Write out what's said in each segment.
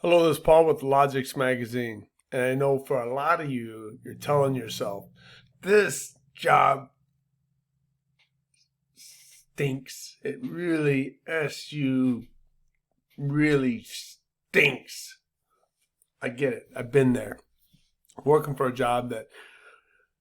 Hello, this is Paul with Logix Magazine. And I know for a lot of you, you're telling yourself, this job stinks. It really, really stinks. I get it. I've been there. Working for a job that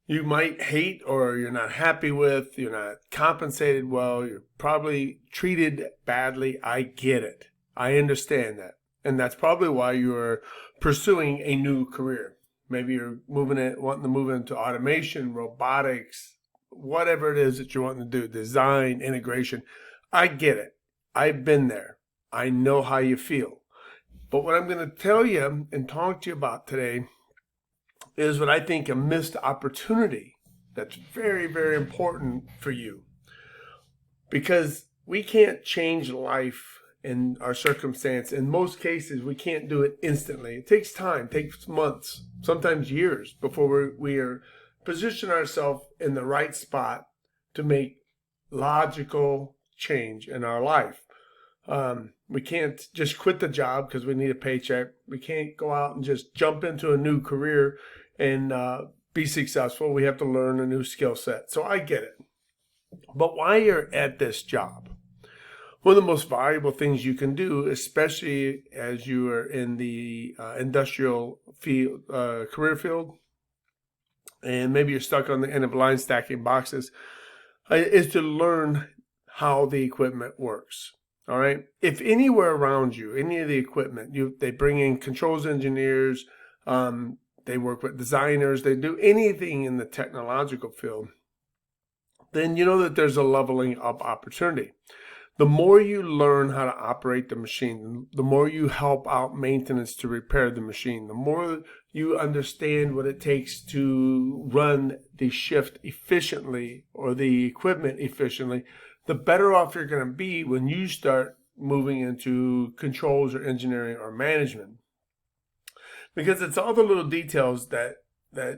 you might hate or you're not happy with, you're not compensated well, you're probably treated badly. I get it. I understand that. And that's probably why you're pursuing a new career. Maybe you're wanting to move into automation, robotics, whatever it is that you're wanting to do, design, integration. I get it. I've been there. I know how you feel. But what I'm going to tell you and talk to you about today is what I think a missed opportunity that's very, very important for you. Because we can't change life in our circumstance. In most cases, we can't do it instantly. It takes time, it takes months, sometimes years before we are position ourselves in the right spot to make logical change in our life. We can't just quit the job because we need a paycheck. We can't go out and just jump into a new career and be successful. We have to learn a new skill set. So I get it. But while you're at this job, one of the most valuable things you can do, especially as you are in the industrial field, career field, and maybe you're stuck on the end of line stacking boxes, is to learn how the equipment works. All right. If anywhere around you, any of the equipment, they bring in controls engineers, they work with designers, they do anything in the technological field, then you know that there's a leveling up opportunity. The more you learn how to operate the machine, the more you help out maintenance to repair the machine, the more you understand what it takes to run the shift efficiently or the equipment efficiently, the better off you're going to be when you start moving into controls or engineering or management. Because it's all the little details that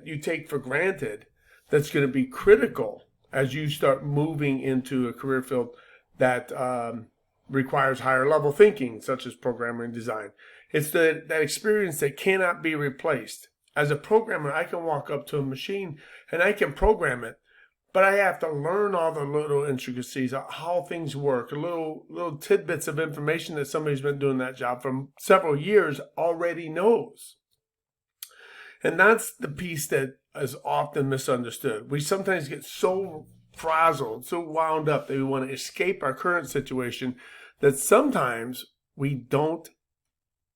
you take for granted that's going to be critical as you start moving into a career field that requires higher level thinking, such as programming and design. It's that experience that cannot be replaced. As a programmer, I can walk up to a machine and I can program it, but I have to learn all the little intricacies of how things work, little tidbits of information that somebody's been doing that job for several years already knows. And that's the piece that is often misunderstood. We sometimes get so frazzled, so wound up that we want to escape our current situation that sometimes we don't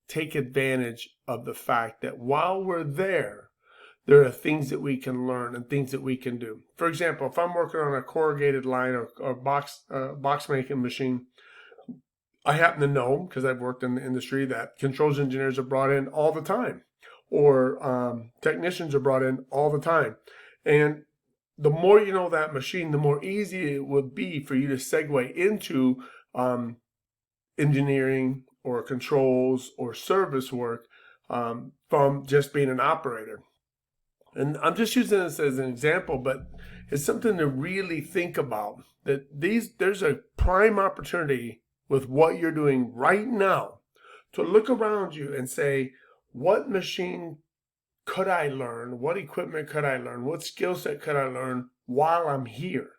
take advantage of the fact that while we're there are things that we can learn and things that we can do. For example, if I'm working on a corrugated line or box making machine, I happen to know, because I've worked in the industry, that controls engineers are brought in all the time, or technicians are brought in all the time. And the more you know that machine, the more easy it would be for you to segue into engineering or controls or service work from just being an operator. And I'm just using this as an example, but it's something to really think about, that there's a prime opportunity with what you're doing right now to look around you and say, what machine could I learn? What equipment could I learn? What skill set could I learn while I'm here?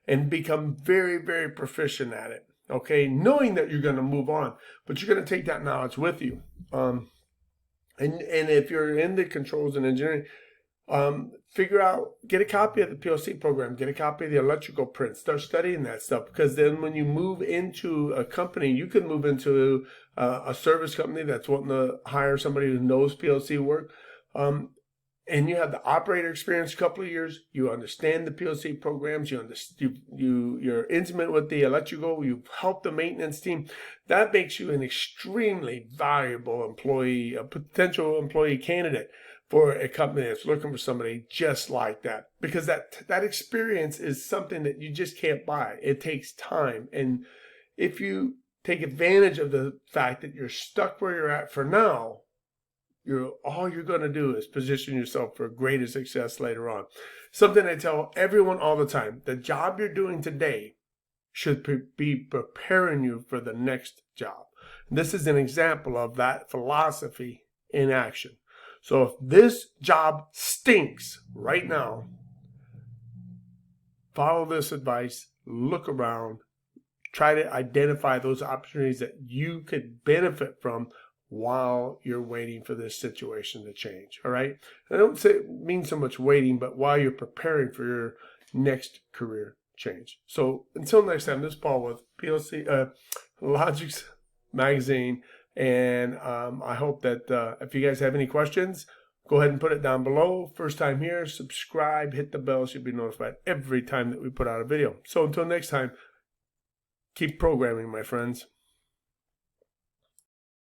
And become very, very proficient at it. Okay, knowing that you're going to move on, but you're going to take that knowledge with you. And if you're in the controls and engineering, get a copy of the PLC program, get a copy of the electrical print, start studying that stuff, because then when you move into a company, you can move into a service company that's wanting to hire somebody who knows PLC work. And you have the operator experience a couple of years, you understand the PLC programs, you're intimate with the electrical, you've helped the maintenance team. That makes you an extremely valuable employee, a potential employee candidate for a company that's looking for somebody just like that. Because that experience is something that you just can't buy. It takes time. And if you take advantage of the fact that you're stuck where you're at for now, all you're going to do is position yourself for greater success later on. Something I tell everyone all the time: the job you're doing today should be preparing you for the next job. This is an example of that philosophy in action. So if this job stinks right now, follow this advice, look around, try to identify those opportunities that you could benefit from while you're waiting for this situation to change. All right. I don't mean so much waiting, but while you're preparing for your next career change. So until next time, this is Paul with PLC Logics Magazine. And I hope that if you guys have any questions, go ahead and put it down below. First time here, subscribe, hit the bell so you'll be notified every time that we put out a video. So until next time, keep programming, my friends.